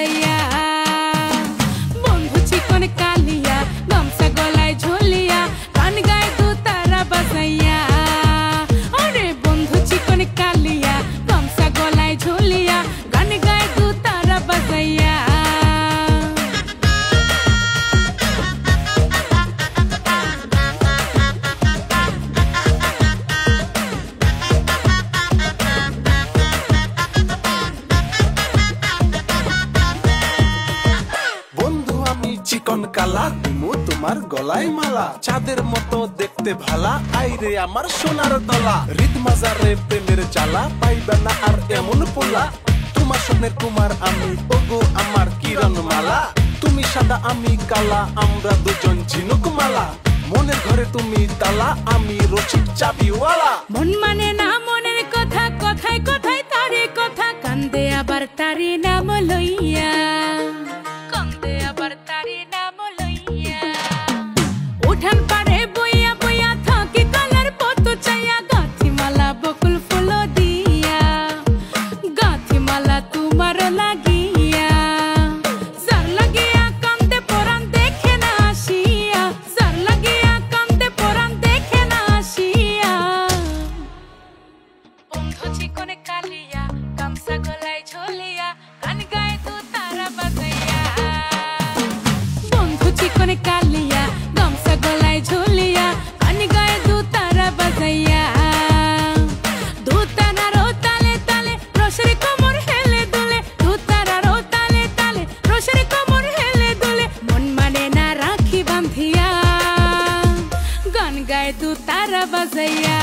বাজাইয়া বন্ধু চিকন কালিয়া গামছা গলায় ঝুলিয়া গান গায় দু তারা বাজাইয়া আরে বন্ধু চিকন কালিয়া গামছা গলায় ঝুলিয়া গান গায় দু তারা বাজাইয়া চিকন কালা দিমু তোমার গলায় মালা চাঁদের মতো দেখতে ভালা আইরে আমার সোনার দলা হৃদ মাজারে প্রেমের জ্বালা পাইবে না আর এমন পোলা তোমার স্বপ্নের কুমার আমি ওগো আমার কিরণ মালা তুমি সাদা আমি কালা আমরা দুজন ঝিনুক মালা মনের ঘরে তুমি তালা আমি রসিক চাবিওয়ালা মন মানে না মনের কথা কথায় কথায় তারে কথা কান্দে আবার তারি নাম লইয়া কান্দে আবার তারি নাম লইয়া উঠান পারে বইয়া বইয়া থাকি কালার পত চাইয়া গাথি মালা বকুল ফুল দিয়া গাথি মালা তোমার লাগিয়া জার লাগিয়া কান্দে পরান দেখে না আসিয়া জার লাগিয়া কান্দে পরান দেখে না আসিয়া বন্ধু চিকন কালিয়া গামছা গলায় ঝুলিয়া গান গায় দু তারা বাজাইয়া বন্ধু চিকন কালিয়া গামছা গলায় ঝুলিয়া গান গায় দু তারা বাজাইয়া দু তারারও তালে তালে রসের কোমর হেলে দুলে দু তারারও তালে তালে রসের কোমর হেলে দুলে মন মানে না রাখি বাঁধিয়া গান গায় দু তারা বাজাইয়া